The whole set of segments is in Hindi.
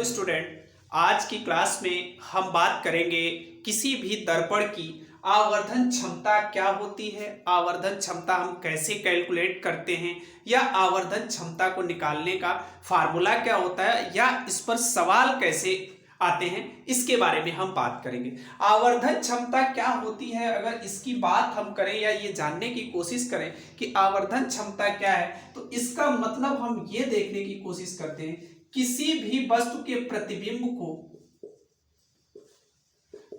हेलो स्टूडेंट, आज की क्लास में हम बात करेंगे किसी भी दर्पण की आवर्धन क्षमता क्या होती है, आवर्धन क्षमता हम कैसे कैलकुलेट करते हैं, या आवर्धन क्षमता को निकालने का फार्मूला क्या होता है, या इस पर सवाल कैसे आते हैं, इसके बारे में हम बात करेंगे। आवर्धन क्षमता क्या होती है, अगर इसकी बात हम करें या ये जानने की कोशिश करें कि आवर्धन क्षमता क्या है, तो इसका मतलब हम ये देखने की कोशिश करते हैं किसी भी वस्तु के प्रतिबिंब को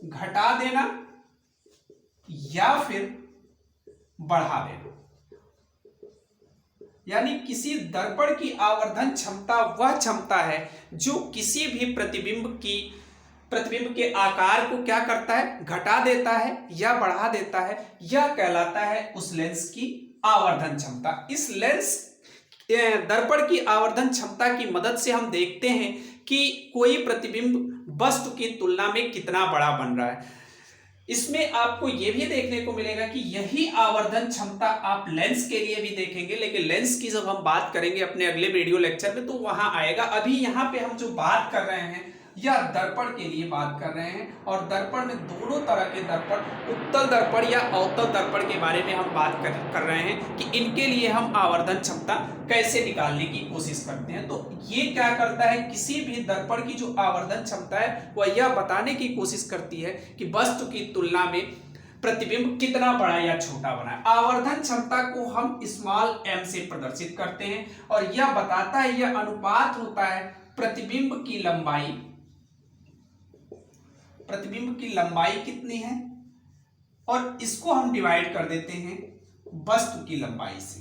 घटा देना या फिर बढ़ा देना, यानी किसी दर्पण की आवर्धन क्षमता वह क्षमता है जो किसी भी प्रतिबिंब के आकार को क्या करता है, घटा देता है या बढ़ा देता है। यह कहलाता है उस लेंस की आवर्धन क्षमता। इस लेंस दर्पण की आवर्धन क्षमता की मदद से हम देखते हैं कि कोई प्रतिबिंब वस्तु की तुलना में कितना बड़ा बन रहा है। इसमें आपको यह भी देखने को मिलेगा कि यही आवर्धन क्षमता आप लेंस के लिए भी देखेंगे, लेकिन लेंस की जब हम बात करेंगे अपने अगले वीडियो लेक्चर में तो वहां आएगा। अभी यहां पे हम जो बात कर रहे हैं या दर्पण के लिए बात कर रहे हैं, और दर्पण में दोनों तरह के दर्पण, उत्तल दर्पण या अवतल दर्पण के बारे में हम बात कर रहे हैं कि इनके लिए हम आवर्धन क्षमता कैसे निकालने की कोशिश करते हैं। तो ये क्या करता है, किसी भी दर्पण की जो आवर्धन क्षमता है वह यह बताने की कोशिश करती है कि वस्तु की तुलना में प्रतिबिंब कितना बड़ा या छोटा बना है। आवर्धन क्षमता को हम स्मॉल m से प्रदर्शित करते हैं, और यह बताता है, यह अनुपात होता है प्रतिबिंब की लंबाई कितनी है, और इसको हम डिवाइड कर देते हैं वस्तु की लंबाई से।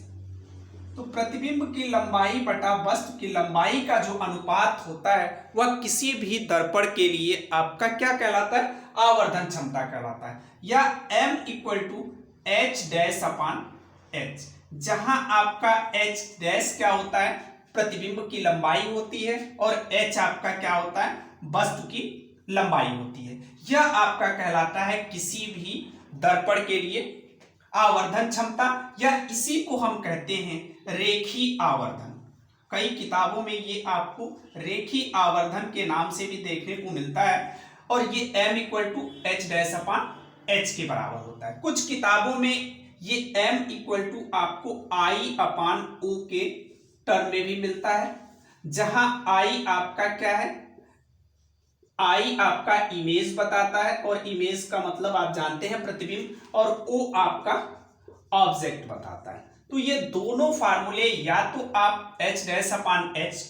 तो प्रतिबिंब की लंबाई बटा वस्तु की लंबाई का जो अनुपात होता है वह किसी भी दर्पण के लिए आपका क्या कहलाता है, आवर्धन क्षमता कहलाता है, या m equal to h dash upon h, जहां आपका h डैश क्या होता है, प्रतिबिंब की लंबाई होती है, और h आपका क्या होता है, वस्तु की लंबाई होती है। यह आपका कहलाता है किसी भी दर्पण के लिए आवर्धन क्षमता, या इसी को हम कहते हैं रेखीय आवर्धन। कई किताबों में ये आपको रेखीय आवर्धन के नाम से भी देखने को मिलता है, और ये m equal to h dash upon h के बराबर होता है। कुछ किताबों में ये m इक्वल टू आपको I अपॉन O के टर्म में भी मिलता है, जहां I आपका क्या है, I आपका इमेज बताता है, और इमेज का मतलब आप जानते हैं प्रतिबिंब, और O आपका ऑब्जेक्ट बताता है। तो ये दोनों फार्मूले या तो आप h डैश अपॉन h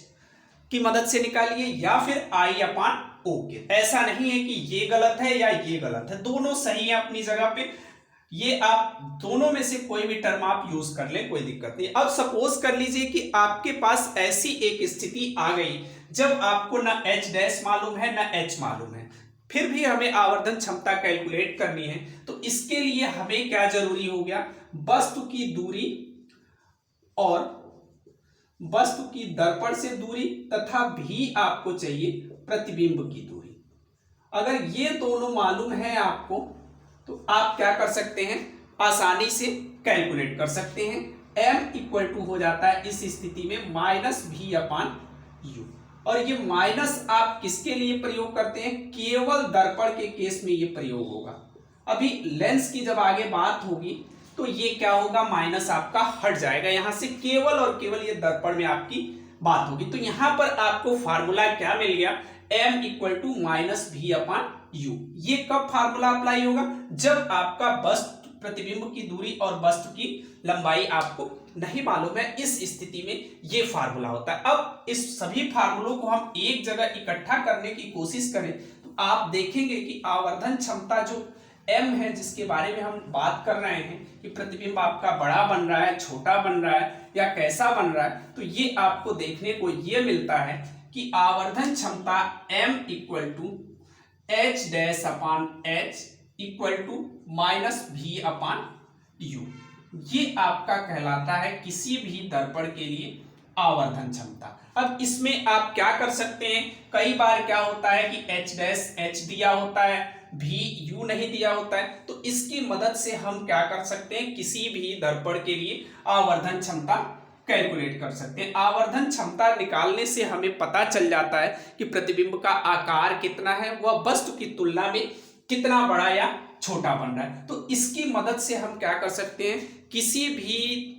की मदद से निकालिए या फिर I अपॉन O के। ऐसा नहीं है कि ये गलत है या ये गलत है, दोनों सही है अपनी जगह पे। ये आप दोनों में से कोई भी टर्म आप यूज कर ले, कोई दिक्कत नहीं। अब सपोज कर लीजिए कि आपके पास ऐसी एक स्थिति आ गई जब आपको ना h डैश मालूम है ना h मालूम है, फिर भी हमें आवर्धन क्षमता कैलकुलेट करनी है। तो इसके लिए हमें क्या जरूरी हो गया, वस्तु की दूरी और वस्तु की दर्पण से दूरी, तथा भी आपको चाहिए प्रतिबिंब की दूरी। अगर ये दोनों मालूम है आपको तो आप क्या कर सकते हैं, आसानी से कैलकुलेट कर सकते हैं। m इक्वल टू हो जाता है इस स्थिति में माइनस भी अपॉन यू, और ये माइनस आप किसके लिए प्रयोग करते हैं, केवल दर्पण के केस में ये प्रयोग होगा। अभी लेंस की जब आगे बात होगी तो ये क्या होगा, माइनस आपका हट जाएगा यहां से, केवल और केवल ये दर्पण में आपकी बात होगी। तो यहां पर आपको फार्मूला क्या मिल गया, m equal to minus v upon u. ये कब फार्मूला अप्लाई होगा, जब आपका वस्तु प्रतिबिंब की दूरी और वस्तु की लंबाई आपको नहीं मालूम है। इस स्थिति में ये फार्मूला होता है। अब इस सभी फार्मूलों को हम एक जगह इकट्ठा करने की कोशिश करें तो आप देखेंगे कि आवर्धन क्षमता जो m है, जिसके बारे में हम बात कर रहे हैं कि प्रतिबिंब आपका बड़ा बन रहा है, छोटा बन रहा है, या कैसा बन रहा है, तो ये आपको देखने को ये मिलता है कि आवर्धन क्षमता m equal to h dash upon h equal to minus v upon u. ये आपका कहलाता है किसी भी दर्पण के लिए आवर्धन क्षमता। अब इसमें आप क्या कर सकते हैं, कई बार क्या होता है कि h डैश h दिया होता है, भी यू नहीं दिया होता है, तो इसकी मदद से हम क्या कर सकते हैं, किसी भी दर्पण के लिए आवर्धन क्षमता कैलकुलेट कर सकते हैं। आवर्धन क्षमता निकालने से हमें पता चल जाता है कि प्रतिबिंब का आकार कितना है, वह वस्तु की तुलना में कितना बड़ा या छोटा बन रहा है। तो इसकी मदद से हम क्या कर सकते हैं, किसी भी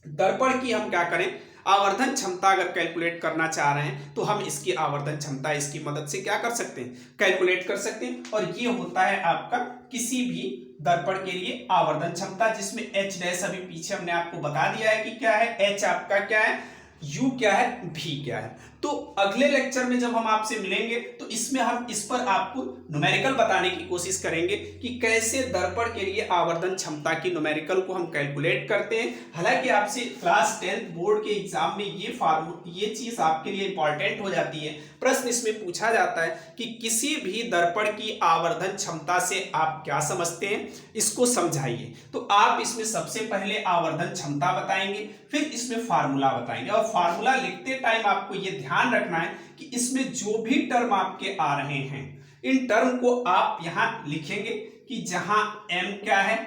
दर्पण की हम क्या करें, आवर्धन क्षमता अगर कैलकुलेट करना चाह रहे हैं तो हम इसकी आवर्धन क्षमता इसकी मदद से क्या कर सकते हैं, कैलकुलेट कर सकते हैं। और ये होता है आपका किसी भी दर्पण के लिए आवर्धन क्षमता, जिसमें एच डैश अभी पीछे हमने आपको बता दिया है कि क्या है, एच आपका क्या है, यू क्या है, भी क्या है। तो अगले लेक्चर में जब हम आपसे मिलेंगे तो इसमें हम इस पर आपको न्यूमेरिकल बताने की कोशिश करेंगे कि कैसे दर्पण के लिए आवर्धन क्षमता की न्यूमेरिकल को हम कैलकुलेट करते हैं। हालांकि आपसे क्लास 10th बोर्ड के एग्जाम में ये चीज आपके लिए इंपॉर्टेंट हो जाती है। प्रश्न इसमें पूछा जाता है कि किसी भी दर्पण की आवर्धन क्षमता से आप क्या समझते हैं, इसको समझाइए। तो आप इसमें सबसे पहले आवर्धन क्षमता बताएंगे, फिर इसमें फार्मूला बताएंगे। और फार्मूला लिखते टाइम आपको ये ध्यान रखना है कि इसमें जो भी टर्म आपके आ रहे हैं, इन टर्म को आप यहां लिखेंगे कि जहां m क्या है,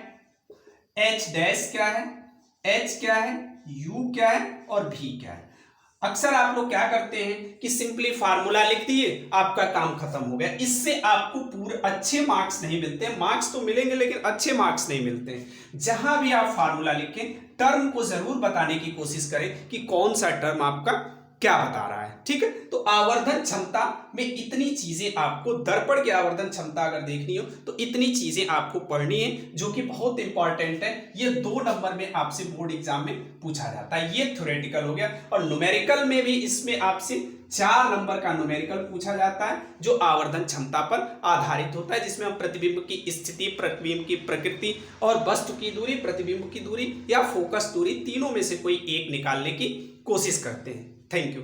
h डैश क्या है, h क्या है, u क्या है और v क्या है। अक्सर आप लोग क्या करते हैं कि सिंपली फार्मूला लिख दिए, आपका काम खत्म हो गया। इससे आपको पूरे अच्छे मार्क्स नहीं मिलते, मार्क्स तो मिलेंगे लेकिन अच्छे मार्क्स नहीं मिलते हैं। जहां भी आप फार्मूला लिखें, टर्म को जरूर बताने की कोशिश करें कि कौन सा टर्म आपका क्या बता रहा है, ठीक है। तो आवर्धन क्षमता में इतनी चीजें आपको, दर्पण की आवर्धन क्षमता अगर देखनी हो तो इतनी चीजें आपको पढ़नी है, जो कि बहुत इंपॉर्टेंट है। ये 2 नंबर में आपसे बोर्ड एग्जाम में पूछा जाता है। ये थ्योरेटिकल हो गया। और न्यूमेरिकल में भी इसमें आपसे 4 नंबर का न्यूमेरिकल पूछा जाता है, जो आवर्धन क्षमता पर आधारित होता है, जिसमें हम प्रतिबिंब की स्थिति, प्रतिबिंब की प्रकृति और वस्तु की दूरी, प्रतिबिंब की दूरी या फोकस दूरी, तीनों में से कोई एक निकालने की कोशिश करते हैं। Thank you.